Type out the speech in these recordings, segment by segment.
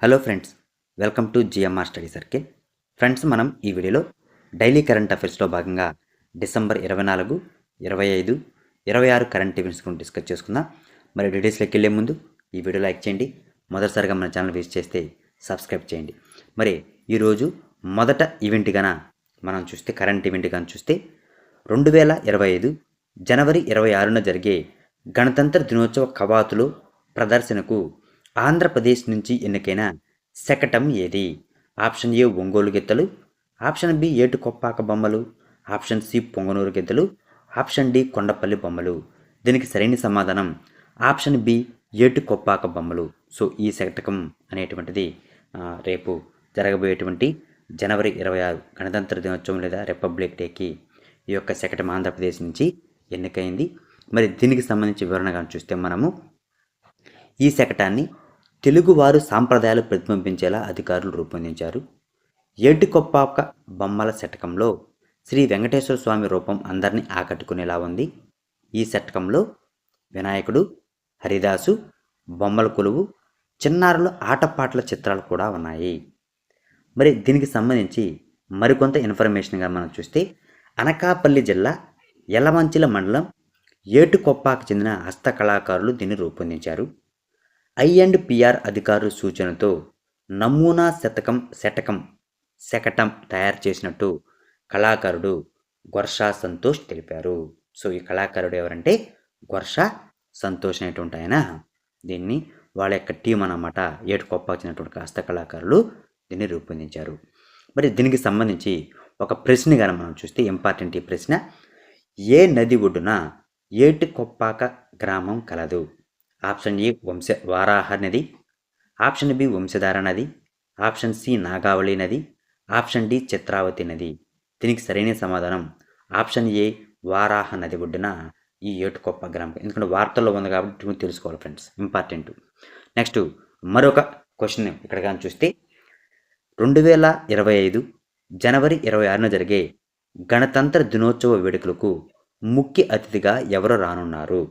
Hello friends, welcome to GMR study circle. Friends, మనం ఈ వీడియోలో డైలీ కరెంట్ అఫైర్స్లో భాగంగా డిసెంబర్ 24, 25, 26 కరెంట్ ఈవెంట్స్ గురించి డిస్కస్ చేసుకుందాం. మరి డీటెయిల్స్లోకి వెళ్ళే ముందు ఈ వీడియో లైక్ చేయండి. మొదటిసారిగా మన ఛానల్ విజిట్ చేస్తే సబ్స్క్రైబ్ చేయండి. మరి ఈరోజు మొదట ఈవెంట్ గాన మనం చూస్తే కరెంట్ ఈవెంట్ గాన చూస్తే 2025 జనవరి 26న జరిగే గణతంత్ర దినోత్సవ కవాతులో ప్రదర్శనకు ఆంధ్రప్రదేశ్ నుంచి ఎన్నికైన శకటం ఏది? ఆప్షన్ ఏ ఒంగోలు గిత్తలు, ఆప్షన్ బి ఏటుకొప్పాక బొమ్మలు, ఆప్షన్ సి పొంగనూరు గిద్దలు, ఆప్షన్ డి కొండపల్లి బొమ్మలు. దీనికి సరైన సమాధానం ఆప్షన్ బి ఏటుకొప్పాక బొమ్మలు. సో ఈ శకటకం అనేటువంటిది రేపు జరగబోయేటువంటి జనవరి 26 గణతంత్ర దినోత్సవం లేదా రిపబ్లిక్ డేకి ఈ యొక్క శకటం ఆంధ్రప్రదేశ్ నుంచి ఎన్నికైంది. మరి దీనికి సంబంధించి వివరణగా చూస్తే మనము ఈ శకటాన్ని తెలుగువారు సాంప్రదాయాలు ప్రతిబింబించేలా అధికారులు రూపొందించారు. ఏటికొప్పాక బొమ్మల శతకంలో శ్రీ వెంకటేశ్వర స్వామి రూపం అందరినీ ఆకట్టుకునేలా ఉంది. ఈ శతకంలో వినాయకుడు, హరిదాసు, బొమ్మల కొలువు, చిన్నారుల ఆటపాటల చిత్రాలు కూడా ఉన్నాయి. మరి దీనికి సంబంధించి మరికొంత ఇన్ఫర్మేషన్గా మనం చూస్తే అనకాపల్లి జిల్లా యలమంచిల మండలం ఏటుకొప్పాకు చెందిన హస్తకళాకారులు దీన్ని రూపొందించారు. I&PR అధికారుల సూచనతో నమూనా శకటం తయారు చేసినట్టు కళాకారుడు గొర్షా సంతోష్ తెలిపారు. సో ఈ కళాకారుడు ఎవరంటే గొర్షా సంతోష్ అనేటువంటి ఆయన దీన్ని వాళ్ళ యొక్క టీం అన్నమాట. ఏటుకొప్పాకు చెందినటువంటి హస్తకళాకారులు దీన్ని రూపొందించారు. మరి దీనికి సంబంధించి ఒక ప్రశ్న కానీ మనం చూస్తే ఇంపార్టెంట్ ఈ ప్రశ్న, ఏ నది ఒడ్డున ఏటుకొప్పాక గ్రామం కలదు? ఆప్షన్ ఏ వారాహ నది, ఆప్షన్ బి వంశధార నది, ఆప్షన్ సి నాగావళి నది, ఆప్షన్ డి చిత్రావతి నది. దీనికి సరైన సమాధానం ఆప్షన్ ఏ వారాహ నది ఒడ్డున ఈ ఏటుకొప్ప గ్రామం. ఎందుకంటే వార్తల్లో ఉంది కాబట్టి తెలుసుకోవాలి ఫ్రెండ్స్, ఇంపార్టెంట్. నెక్స్ట్ మరొక క్వశ్చన్ ఇక్కడ కానీ చూస్తే 2025 జనవరి 26న జరిగే గణతంత్ర దినోత్సవ వేడుకలకు ముఖ్య అతిథిగా ఎవరు రానున్నారు?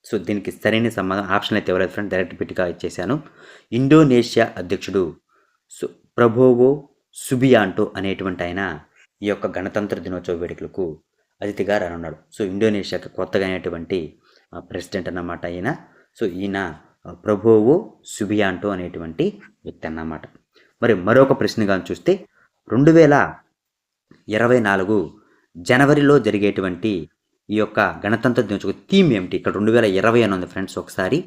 సో దీనికి సరైన సమాధానం ఆప్షన్ అయితే ఎవరైతే ఫ్రెండ్ డైరెక్ట్ బిట్గా ఇచ్చేసాను. ఇండోనేషియా అధ్యక్షుడు ప్రభోవో సుబియాంటో అనేటువంటి ఆయన ఈ యొక్క గణతంత్ర దినోత్సవ వేడుకలకు అతిథిగా రానున్నాడు. సో ఇండోనేషియాకి కొత్తగా అయినటువంటి ప్రెసిడెంట్ అన్నమాట ఈయన. సో ఈయన ప్రభోవో సుబియాంటో అనేటువంటి వ్యక్తి అన్నమాట. మరి మరొక ప్రశ్నగా చూస్తే 2024 జనవరిలో జరిగేటువంటి ఈ యొక్క గణతంత్ర దినోత్సవ థీమ్ ఏమిటి? ఇక్కడ 2020 అని ఉంది ఫ్రెండ్స్. ఒకసారి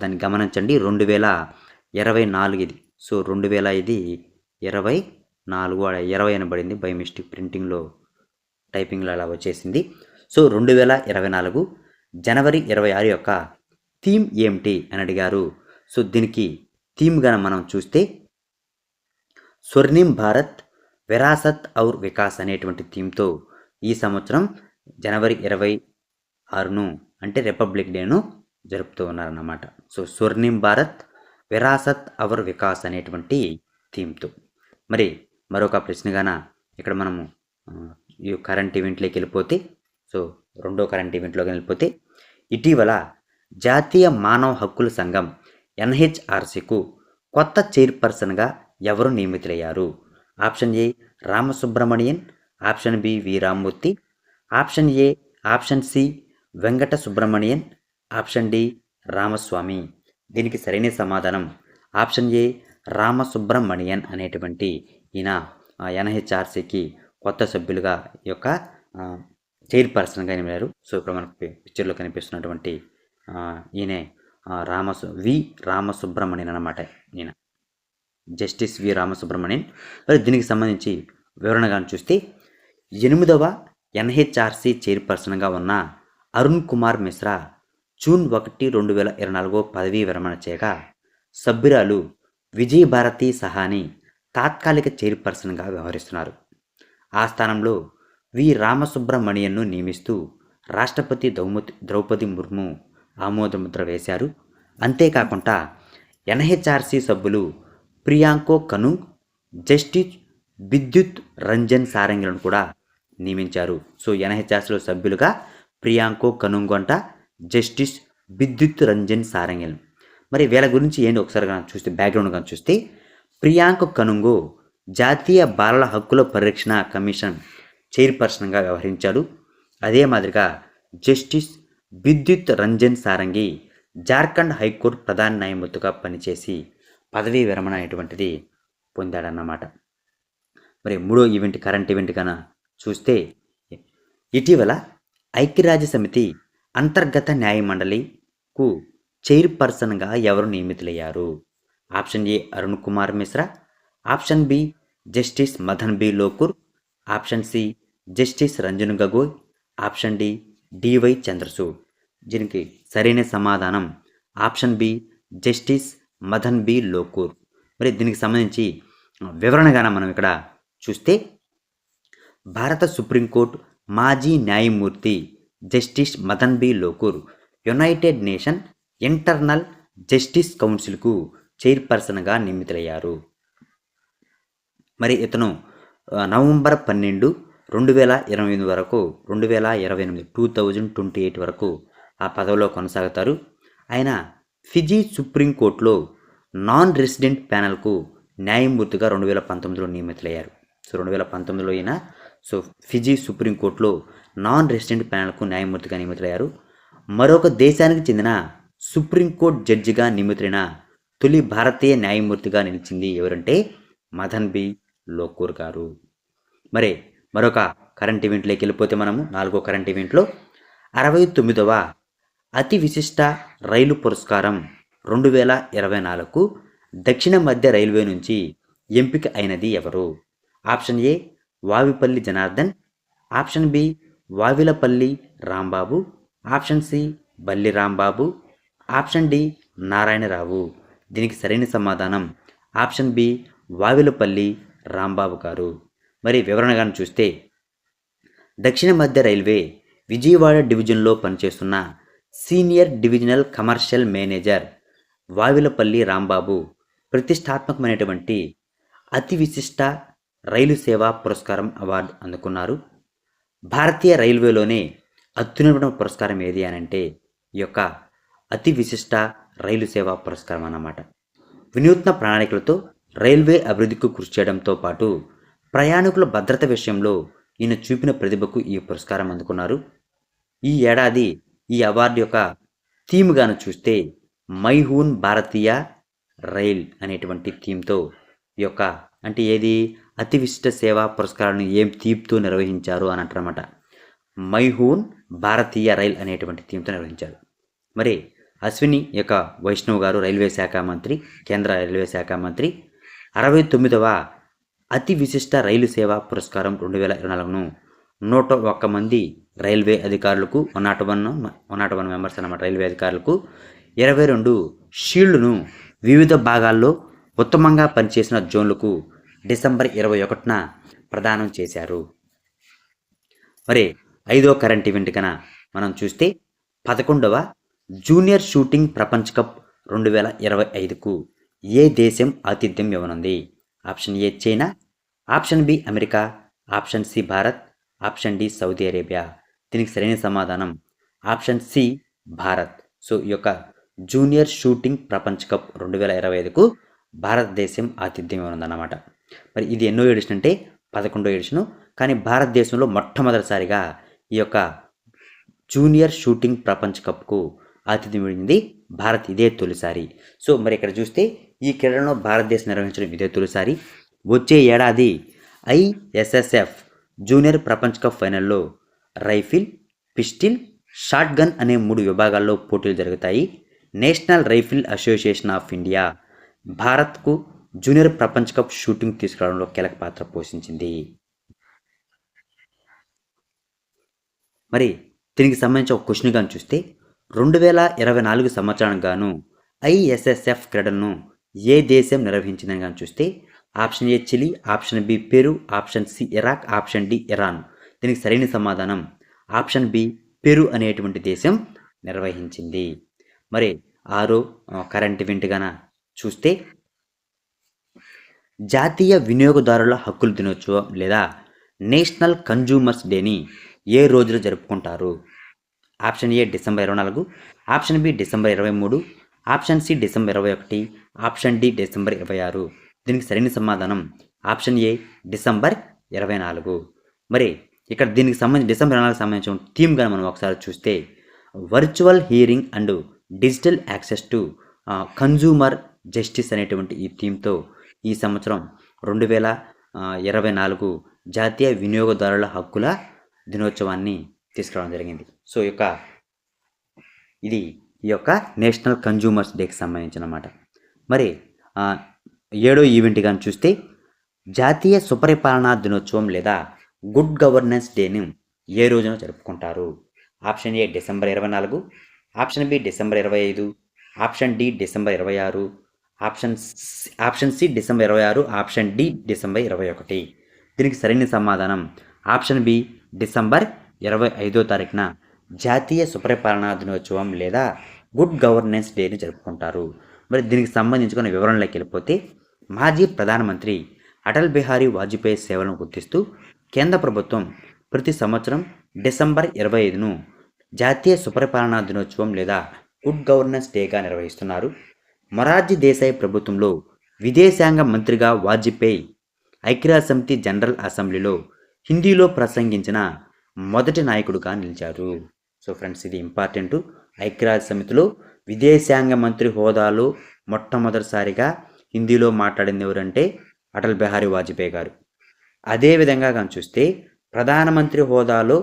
దాన్ని గమనించండి. 2024 ఇది. సో 2024 అని పడింది బై మిస్టేక్, ప్రింటింగ్లో టైపింగ్లో అలా వచ్చేసింది. సో 2024 జనవరి 26 యొక్క థీమ్ ఏమిటి అని అడిగారు. సో దీనికి థీమ్గా మనం చూస్తే స్వర్ణిం భారత్ విరాసత్ ఔర్ వికాస్ అనేటువంటి థీమ్తో ఈ సంవత్సరం జనవరి 26ను అంటే రిపబ్లిక్ డేను జరుపుతూ ఉన్నారన్నమాట. సో స్వర్ణిం భారత్ విరాసత్ ఔర్ వికాస్ అనేటువంటి థీమ్తో. మరి మరొక ప్రశ్నగాన ఇక్కడ మనము ఈ కరెంట్ ఈవెంట్లోకి వెళ్ళిపోతే, సో రెండో కరెంట్ ఈవెంట్లోకి వెళ్ళిపోతే ఇటీవల జాతీయ మానవ హక్కుల సంఘం NHRCకు కొత్త చైర్పర్సన్గా ఎవరు నియమితులయ్యారు? Option A Ramasubramanian, option B V Rammurthy, option A option C Venkata Subramanian, option D Ramaswamy. దీనికి సరైన సమాధానం ఆప్షన్ ఏ రామసుబ్రమణియన్ అనేటువంటి ఈయన NHRCకి కొత్త సభ్యులుగా ఈ యొక్క చైర్పర్సన్గా నియమారు. సో ఇప్పుడు మనకు పిక్చర్లో కనిపిస్తున్నటువంటి ఈయనే వి రామసుబ్రమణియన్ అన్నమాట. ఈయన జస్టిస్ వి రామసుబ్రమణియన్. మరి దీనికి సంబంధించి వివరణగా చూస్తే 8వ NHRC చైర్పర్సన్గా ఉన్న అరుణ్ కుమార్ మిశ్రా జూన్ 1, 2024 పదవీ విరమణ చేయగా సభ్యురాలు విజయభారతి సహాని తాత్కాలిక చైర్పర్సన్గా వ్యవహరిస్తున్నారు. ఆ స్థానంలో వి రామసుబ్రమణియన్ను నియమిస్తూ రాష్ట్రపతి ద్రౌపది ముర్ము ఆమోదముద్ర వేశారు. అంతేకాకుండా NHRC సభ్యులు ప్రియాంకో కనుంగ్, జస్టిస్ విద్యుత్ రంజన్ సారంగిలను కూడా నియమించారు. సో NHRCలో సభ్యులుగా ప్రియాంకో కనుంగ్ అంట, జస్టిస్ విద్యుత్ రంజన్ సారంగిల్. మరి వీళ్ళ గురించి ఏంటి ఒకసారి కానీ చూస్తే బ్యాక్గ్రౌండ్ కానీ చూస్తే ప్రియాంక్ కనుంగో జాతీయ బాలల హక్కుల పరిరక్షణ కమిషన్ చైర్పర్సన్గా వ్యవహరించాడు. అదే మాదిరిగా జస్టిస్ విద్యుత్ రంజన్ సారంగి జార్ఖండ్ హైకోర్టు ప్రధాన న్యాయమూర్తిగా పనిచేసి పదవీ విరమణ అనేటువంటిది పొందాడన్నమాట. మరి మూడో ఈవెంట్ కరెంట్ ఈవెంట్ కన్నా చూస్తే ఇటీవల ఐక్యరాజ్య సమితి అంతర్గత న్యాయ మండలికు చైర్పర్సన్గా ఎవరు నియమితులయ్యారు? Option A Arun Kumar Mishra, option B justice Madan B Lokur, option C justice Ranjan Gogoi, option D DY Chandrachud. దీనికి సరైన సమాధానం option B justice Madan B Lokur. మరి దీనికి సంబంధించి వివరణగానే మనం ఇక్కడ చూస్తే భారత సుప్రీంకోర్టు మాజీ న్యాయమూర్తి justice Madan B Lokur united nation internal justice కౌన్సిల్కు చైర్పర్సన్గా నియమితులయ్యారు. మరి ఇతను నవంబర్ 12, 2028 వరకు 2028 వరకు ఆ పదవిలో కొనసాగుతారు. ఆయన ఫిజీ సుప్రీంకోర్టులో నాన్ రెసిడెంట్ ప్యానెల్కు న్యాయమూర్తిగా 2019లో నియమితులయ్యారు. సో 2019లో ఈయన ఫిజీ సుప్రీంకోర్టులో నాన్ రెసిడెంట్ ప్యానెల్కు న్యాయమూర్తిగా నియమితులయ్యారు. మరొక దేశానికి చెందిన సుప్రీంకోర్టు జడ్జిగా నియమితులైన తొలి భారతీయ న్యాయమూర్తిగా నిలిచింది ఎవరంటే మదన్ బి లోకూర్ గారు. మరి మరొక కరెంట్ ఈవెంట్లోకి వెళ్ళిపోతే మనము 4వ కరెంట్ ఈవెంట్లో 69వ అతి విశిష్ట రైలు పురస్కారం 2024కు దక్షిణ మధ్య రైల్వే నుంచి ఎంపిక అయినది ఎవరు? Option A Vavipalli Janardhan, option B Vavilapalli Rambabu, option C Balli Rambabu, option D Narayana Rao. దీనికి సరైన సమాధానం ఆప్షన్ బి వావిలపల్లి రాంబాబు గారు. మరి వివరణగా చూస్తే దక్షిణ మధ్య రైల్వే విజయవాడ డివిజన్లో పనిచేస్తున్న senior divisional commercial manager Vavilapalli Rambabu ప్రతిష్టాత్మకమైనటువంటి అతి విశిష్ట రైలు సేవా పురస్కారం అవార్డు అందుకున్నారు. భారతీయ రైల్వేలోనే అత్యున్నత పురస్కారం ఏది అని అంటే ఈ యొక్క అతి విశిష్ట రైలు సేవా పురస్కారం అన్నమాట. వినూత్న ప్రణాళికలతో రైల్వే అభివృద్ధికి కృషి చేయడంతో పాటు ప్రయాణికుల భద్రత విషయంలో ఈయన చూపిన ప్రతిభకు ఈ పురస్కారం అందుకున్నారు. ఈ ఏడాది ఈ అవార్డు యొక్క థీమ్గాను చూస్తే మైహూన్ భారతీయ రైల్ అనేటువంటి థీమ్తో ఈ యొక్క అంటే ఏది అతి విశిష్ట సేవా పురస్కారాన్ని ఏం థీమ్తో నిర్వహించారు అని అంటారన్నమాట. మైహూన్ భారతీయ రైల్ అనేటువంటి థీమ్తో నిర్వహించారు. మరి అశ్విని యొక్క వైష్ణవ్ గారు రైల్వే శాఖ మంత్రి, కేంద్ర రైల్వే శాఖ మంత్రి 69వ అతి విశిష్ట రైలు సేవా పురస్కారం 2024ను 101 మంది రైల్వే అధికారులకు 101 మెంబర్స్ అన్నమాట రైల్వే అధికారులకు 22 షీల్డ్ను వివిధ భాగాల్లో ఉత్తమంగా పనిచేసిన జోన్లకు డిసెంబర్ 21న ప్రదానం చేశారు. మరి 5వ కరెంట్ ఈవెంట్ కన్నా మనం చూస్తే 11వ జూనియర్ షూటింగ్ ప్రపంచ కప్ 2025కు ఏ దేశం ఆతిథ్యం ఇవ్వనుంది? Option A China, option B America, option C Bharat, option D Saudi Arabia. దీనికి సరైన సమాధానం ఆప్షన్ సి భారత్. సో ఈ యొక్క జూనియర్ షూటింగ్ ప్రపంచ కప్ 2025కు భారతదేశం ఆతిథ్యం ఇవ్వనుందన్నమాట. మరి ఇది ఎన్నో ఎడిషన్ అంటే 11వ ఎడిషను. కానీ భారతదేశంలో మొట్టమొదటిసారిగా ఈ యొక్క జూనియర్ షూటింగ్ ప్రపంచ కప్కు ఆతిథ్యం ఇవ్వడింది భారత్, ఇదే తొలిసారి. సో మరి ఇక్కడ చూస్తే ఈ క్రీడలో భారతదేశం నిర్వహించడం ఇదే తొలిసారి. వచ్చే ఏడాది ఐఎస్ఎస్ఎఫ్ జూనియర్ ప్రపంచ కప్ ఫైనల్లో రైఫిల్, పిస్టిల్, షాట్ గన్ అనే 3 విభాగాల్లో పోటీలు జరుగుతాయి. National rifle association of India భారత్కు జూనియర్ ప్రపంచ కప్ షూటింగ్ తీసుకురావడంలో కీలక పాత్ర పోషించింది. మరి దీనికి సంబంధించి ఒక క్వశ్చన్ కానీ చూస్తే 2024 సంవత్సరానికి గాను ఐఎస్ఎస్ఎఫ్ క్రీడలను ఏ దేశం నిర్వహించిందని కానీ చూస్తే option A Chile, option B Peru, option C Iraq, option D Iran. దీనికి సరైన సమాధానం ఆప్షన్ బి పెరు అనేటువంటి దేశం నిర్వహించింది. మరి 6వ కరెంట్ ఈవెంట్ గాన చూస్తే జాతీయ వినియోగదారుల హక్కుల దినోత్సవం లేదా నేషనల్ కన్జ్యూమర్స్ డేని ఏ రోజున జరుపుకుంటారు? Option A December 24, option B December 23, option C December 21, option D December 26. దీనికి సరైన సమాధానం ఆప్షన్ ఏ డిసెంబర్ 24. మరి ఇక్కడ దీనికి సంబంధించి డిసెంబర్ 24కి సంబంధించిన థీమ్ కానీ మనం ఒకసారి చూస్తే virtual hearing and digital access to consumer justice అనేటువంటి ఈ థీమ్తో ఈ సంవత్సరం 2024 జాతీయ వినియోగదారుల హక్కుల దినోత్సవాన్ని తీసుకురావడం జరిగింది. సో ఇది ఈ యొక్క నేషనల్ కన్జ్యూమర్స్ డేకి సంబంధించిన అన్నమాట. మరి 7వ ఈవెంట్ కానీ చూస్తే జాతీయ సుపరిపాలనా దినోత్సవం లేదా గుడ్ గవర్నెన్స్ డేని ఏ రోజున జరుపుకుంటారు? Option A December 24, option B December 25, option D December 26, option C December 26, option D December 21. దీనికి సరైన సమాధానం ఆప్షన్ బి డిసెంబర్ 25వ తారీఖున జాతీయ సుపరిపాలనా దినోత్సవం లేదా గుడ్ గవర్నెన్స్ డేని జరుపుకుంటారు. మరి దీనికి సంబంధించుకున్న వివరణలోకి వెళ్ళిపోతే మాజీ ప్రధానమంత్రి అటల్ బిహారీ వాజ్పేయి సేవలను గుర్తిస్తూ కేంద్ర ప్రభుత్వం ప్రతి సంవత్సరం డిసెంబర్ 25ను జాతీయ సుపరిపాలనా దినోత్సవం లేదా గుడ్ గవర్నెన్స్ డేగా నిర్వహిస్తున్నారు. మొరార్జీ దేశాయ్ ప్రభుత్వంలో విదేశాంగ మంత్రిగా వాజ్పేయి ఐక్యరాజ్యసమితి జనరల్ అసెంబ్లీలో హిందీలో ప్రసంగించిన మొదటి నాయకుడుగా నిలిచారు. సో ఫ్రెండ్స్, ఇది ఇంపార్టెంట్. ఐక్యరాజ్యసమితిలో విదేశాంగ మంత్రి హోదాలో మొట్టమొదటిసారిగా హిందీలో మాట్లాడింది ఎవరంటే అటల్ బిహారీ వాజ్పేయి గారు. అదేవిధంగా కానీ చూస్తే ప్రధానమంత్రి హోదాలో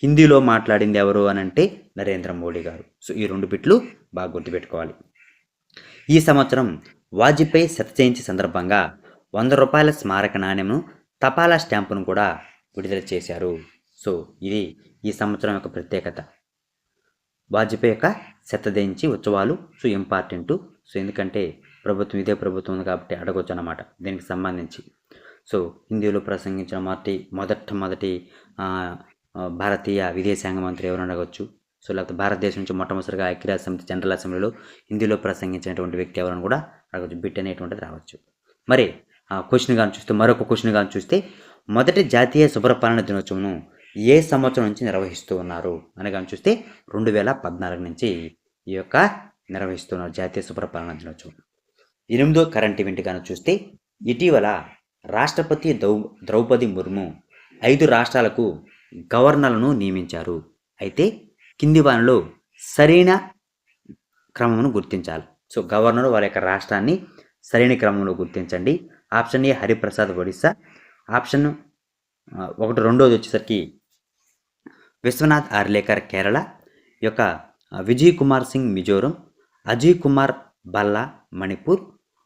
హిందీలో మాట్లాడింది ఎవరు అని అంటే నరేంద్ర మోడీ గారు. సో ఈ 2 బిట్లు బాగా గుర్తుపెట్టుకోవాలి. ఈ సంవత్సరం వాజ్పేయి శత జయంతి సందర్భంగా 100 రూపాయల స్మారక నాణ్యమును తపాలా స్టాంపును కూడా విడుదల చేశారు. సో ఇది ఈ సంవత్సరం యొక్క ప్రత్యేకత. వాజ్పేయి యొక్క శత జయంతి ఉత్సవాలు సో ఇంపార్టెంట్. సో ఎందుకంటే ఇదే ప్రభుత్వం ఉంది కాబట్టి అడగొచ్చు అన్నమాట దీనికి సంబంధించి. సో హిందీలో ప్రసంగించిన మొదటి భారతీయ విదేశాంగ మంత్రి ఎవరు అడగవచ్చు. సో లేకపోతే భారతదేశం నుంచి మొట్టమొదటిగా ఐక్యరాజ్యసమితి జనరల్ అసెంబ్లీలో హిందీలో ప్రసంగించినటువంటి వ్యక్తి ఎవరని కూడా అడగవచ్చు. బిట్ అనేటువంటిది రావచ్చు. మరి మరొక క్వశ్చన్ కానీ చూస్తే మొదటి జాతీయ సుపరిపాలన దినోత్సవం ఏ సంవత్సరం నుంచి నిర్వహిస్తూ ఉన్నారు అని కానీ చూస్తే 2014 నుంచి ఈ యొక్క నిర్వహిస్తున్నారు జాతీయ సుపరిపాలన దినోత్సవం. 8వ కరెంట్ ఈవెంట్ కానీ చూస్తే ఇటీవల రాష్ట్రపతి ద్రౌపది ముర్ము 5 రాష్ట్రాలకు గవర్నర్లను నియమించారు. అయితే కింది వానిలో సరైన క్రమమును గుర్తించాలి. సో గవర్నర్ వారి యొక్క రాష్ట్రాన్ని సరైన క్రమంలో గుర్తించండి. Option A Hariprasad Odisha, option 2 వచ్చేసరికి విశ్వనాథ్ ఆర్లేకర్ కేరళ, యొక్క విజయ్ కుమార్ సింగ్ మిజోరం, అజయ్ కుమార్ భల్లా మణిపూర్,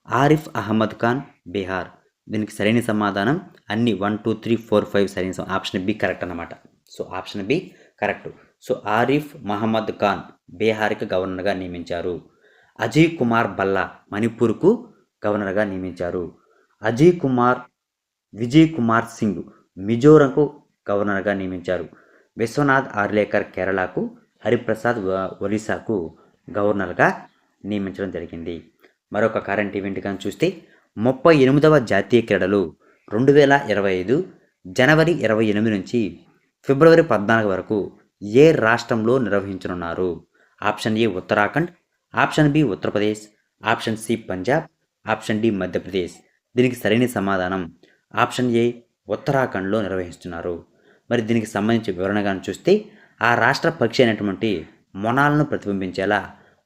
ఆరిఫ్ అహ్మద్ ఖాన్ బీహార్. దీనికి సరైన సమాధానం అన్ని 1, 2, 3, 4, 5 సరైన ఆప్షన్ బి కరెక్ట్ అన్నమాట. So option B correct. So Arif Mohammad Khan బీహార్కి గవర్నర్గా నియమించారు. అజయ్ కుమార్ భల్లా మణిపూర్కు గవర్నర్గా నియమించారు. విజయ్ కుమార్ సింగ్ మిజోరంకు గవర్నర్గా నియమించారు. విశ్వనాథ్ ఆర్లేకర్ కేరళకు, హరిప్రసాద్ ఒరిస్సాకు గవర్నర్గా నియమించడం జరిగింది. మరొక కరెంట్ ఈవెంట్ కానీ చూస్తే 38వ జాతీయ క్రీడలు 2025 జనవరి 28 నుంచి ఫిబ్రవరి 14 వరకు ఏ రాష్ట్రంలో నిర్వహించనున్నారు? Option A Uttarakhand, option B Uttar Pradesh, option C Punjab, option D Madhya Pradesh. దీనికి సరైన సమాధానం ఆప్షన్ ఏ ఉత్తరాఖండ్లో నిర్వహిస్తున్నారు. మరి దీనికి సంబంధించి వివరణగాను చూస్తే ఆ రాష్ట్ర పక్షి అయినటువంటి మొనాలను ప్రతిబింబించేలా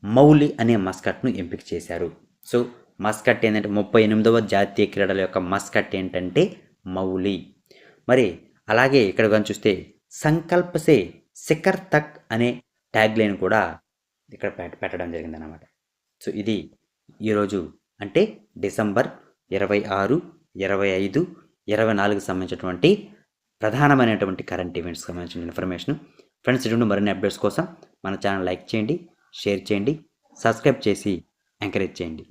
మౌలి అనే మస్కట్ను ఎంపిక చేశారు. సో మస్కట్ ఏంటంటే 38వ జాతీయ క్రీడల యొక్క మస్కట్ ఏంటంటే మౌలి. మరి అలాగే ఇక్కడ కానీ చూస్తే సంకల్ప సే శిఖర్ తక్ అనే ట్యాగ్ లైన్ కూడా ఇక్కడ పెట్టడం జరిగిందన్నమాట. సో ఇది ఈరోజు అంటే డిసెంబర్ 26, 25, 24 సంబంధించినటువంటి ప్రధానమైనటువంటి కరెంట్ ఈవెంట్స్కి సంబంధించిన ఇన్ఫర్మేషన్. ఫ్రెండ్స్, ఇటువంటి మరిన్ని అప్డేట్స్ కోసం మన ఛానల్ లైక్ చేయండి, షేర్ చేయండి, సబ్స్క్రైబ్ చేసి ఎంకరేజ్ చేయండి.